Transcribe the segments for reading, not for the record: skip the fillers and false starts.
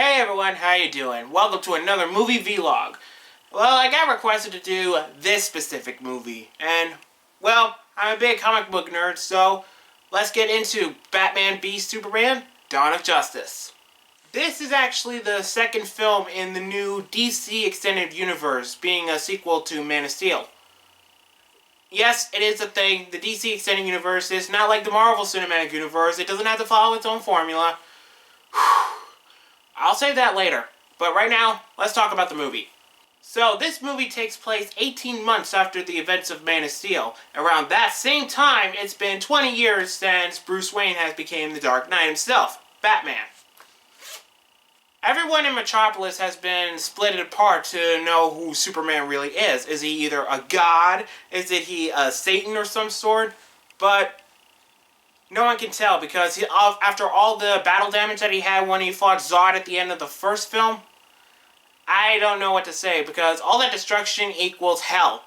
Hey everyone, how you doing? Welcome to another movie vlog. Well, I got requested to do this specific movie, and, well, I'm a big comic book nerd, so let's get into Batman v Superman: Dawn of Justice. This is actually the second film in the new DC Extended Universe, being a sequel to Man of Steel. Yes, it is a thing. The DC Extended Universe is not like the Marvel Cinematic Universe. It doesn't have to follow its own formula. I'll save that later, but right now, let's talk about the movie. So, this movie takes place 18 months after the events of Man of Steel. Around that same time, it's been 20 years since Bruce Wayne has become the Dark Knight himself, Batman. Everyone in Metropolis has been split apart to know who Superman really is. Is he either a god? Is he a Satan or some sort? But no one can tell because after all the battle damage that he had when he fought Zod at the end of the first film, I don't know what to say because all that destruction equals hell.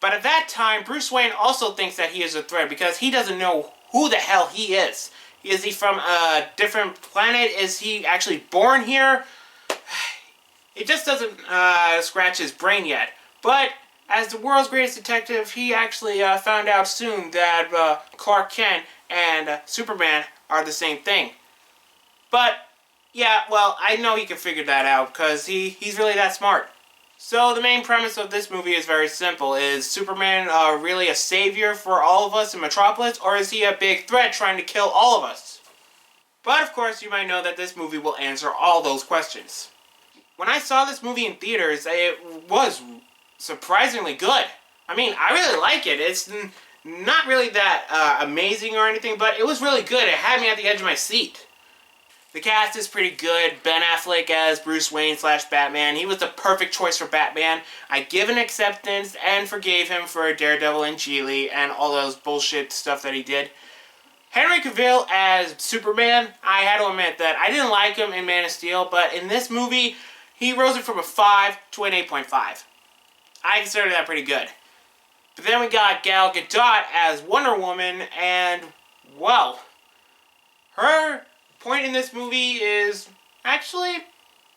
But at that time, Bruce Wayne also thinks that he is a threat because he doesn't know who the hell he is. Is he from a different planet? Is he actually born here? It just doesn't scratch his brain yet. But as the world's greatest detective, he actually found out soon that Clark Kent and Superman are the same thing. But, yeah, well, I know he can figure that out because he's really that smart. So the main premise of this movie is very simple. Is Superman really a savior for all of us in Metropolis, or is he a big threat trying to kill all of us? But, of course, you might know that this movie will answer all those questions. When I saw this movie in theaters, it was surprisingly good. I mean, I really like it. It's not really that amazing or anything, but it was really good. It had me at the edge of my seat. The cast is pretty good. Ben Affleck as Bruce Wayne / Batman. He was the perfect choice for Batman. I give an acceptance and forgave him for Daredevil and Geely and all those bullshit stuff that he did. Henry Cavill as Superman, I had to admit that I didn't like him in Man of Steel, but in this movie, he rose it from a 5 to an 8.5. I consider that pretty good. But then we got Gal Gadot as Wonder Woman, and, well, her point in this movie is actually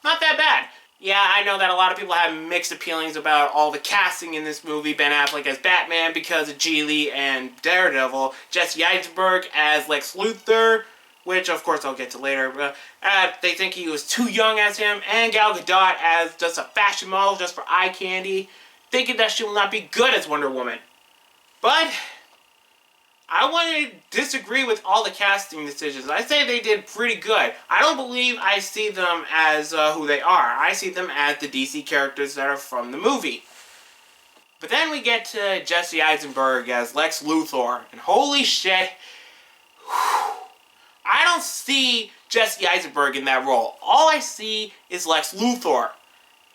not that bad. Yeah, I know that a lot of people have mixed feelings about all the casting in this movie. Ben Affleck as Batman because of Geely and Daredevil. Jesse Eisenberg as Lex Luthor, which of course I'll get to later. But they think he was too young as him. And Gal Gadot as just a fashion model just for eye candy, thinking that she will not be good as Wonder Woman. But I want to disagree with all the casting decisions. I say they did pretty good. I don't believe I see them as who they are. I see them as the DC characters that are from the movie. But then we get to Jesse Eisenberg as Lex Luthor, and holy shit, I don't see Jesse Eisenberg in that role. All I see is Lex Luthor.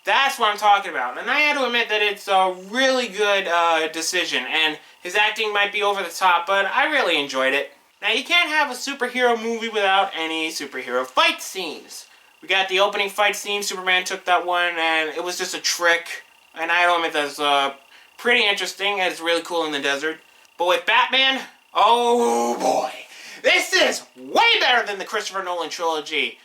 That's what I'm talking about. And I had to admit that it's a really good decision. And his acting might be over the top, but I really enjoyed it. Now, you can't have a superhero movie without any superhero fight scenes. We got the opening fight scene. Superman took that one, and it was just a trick. And I don't admit that's pretty interesting. And it's really cool in the desert. But with Batman, oh boy. This is way better than the Christopher Nolan trilogy.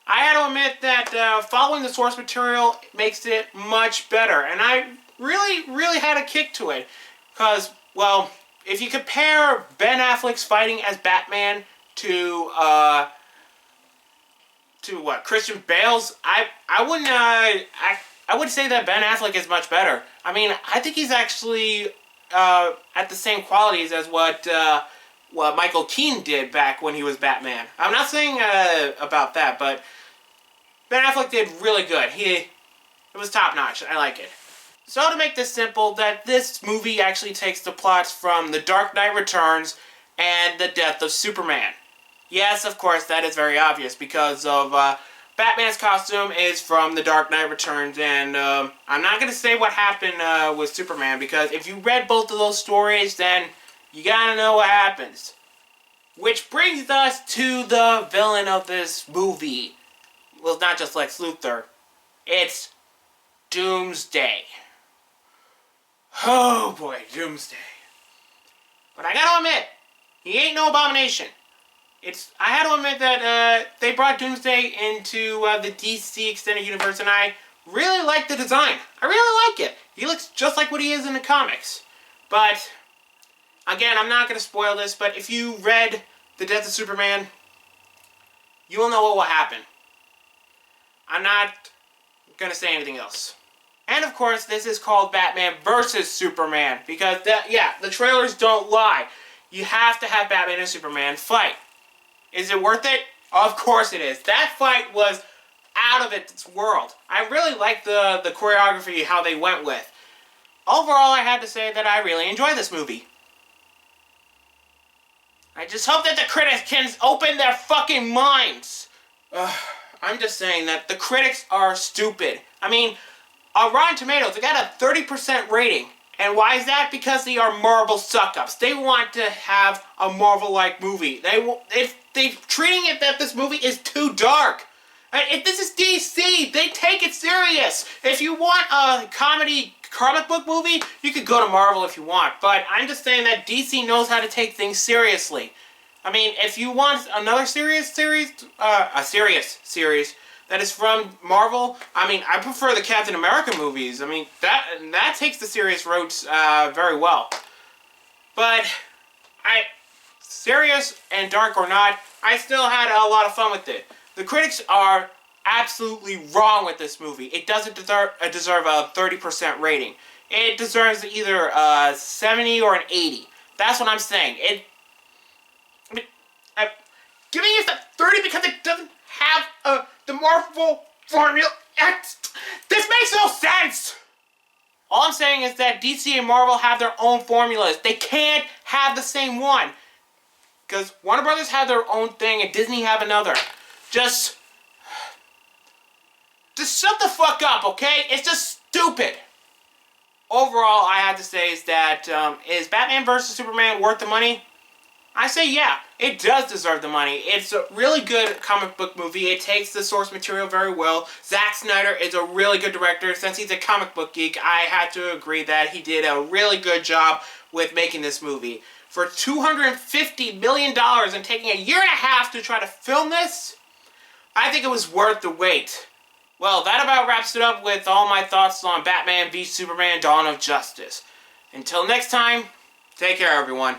I had to admit that following the source material makes it much better. And I really had a kick to it. Because, well, if you compare Ben Affleck's fighting as Batman to Christian Bale's, I would say that Ben Affleck is much better. I mean, I think he's actually at the same qualities as what Michael Keaton did back when he was Batman. I'm not saying about that, but Ben Affleck did really good. It was top notch. I like it. So to make this simple, that this movie actually takes the plots from The Dark Knight Returns and The Death of Superman. Yes, of course, that is very obvious because of Batman's costume is from The Dark Knight Returns, and I'm not going to say what happened with Superman because if you read both of those stories, then you gotta know what happens. Which brings us to the villain of this movie. Well, it's not just Lex Luthor. It's Doomsday. Oh boy, Doomsday. But I gotta admit, he ain't no abomination. I had to admit that they brought Doomsday into the DC Extended Universe, and I really like the design. I really like it. He looks just like what he is in the comics. But, again, I'm not going to spoil this, but if you read The Death of Superman, you will know what will happen. I'm not going to say anything else. And, of course, this is called Batman vs. Superman, because, the trailers don't lie. You have to have Batman and Superman fight. Is it worth it? Of course it is. That fight was out of its world. I really liked the choreography, how they went with. Overall, I had to say that I really enjoyed this movie. I just hope that the critics can open their fucking minds. I'm just saying that the critics are stupid. I mean, on Rotten Tomatoes, they got a 30% rating. And why is that? Because they are Marvel suck-ups. They want to have a Marvel-like movie. They're treating it that this movie is too dark. If this is DC, they take it serious. If you want a comedy comic book movie, you could go to Marvel if you want. But I'm just saying that DC knows how to take things seriously. I mean, if you want another serious series that is from Marvel, I mean, I prefer the Captain America movies. I mean, that takes the serious roads very well. But, serious and dark or not, I still had a lot of fun with it. The critics are absolutely wrong with this movie. It doesn't deserve a 30% rating. It deserves either a 70 or an 80. That's what I'm saying. Giving it a 30 because it doesn't have the Marvel formula. This makes no sense! All I'm saying is that DC and Marvel have their own formulas. They can't have the same one. Because Warner Brothers have their own thing and Disney have another. Just shut the fuck up, okay? It's just stupid. Overall, I have to say is that, is Batman vs. Superman worth the money? I say yeah, it does deserve the money. It's a really good comic book movie. It takes the source material very well. Zack Snyder is a really good director. Since he's a comic book geek, I had to agree that he did a really good job with making this movie. For $250 million and taking a year and a half to try to film this, I think it was worth the wait. Well, that about wraps it up with all my thoughts on Batman v Superman: Dawn of Justice. Until next time, take care everyone.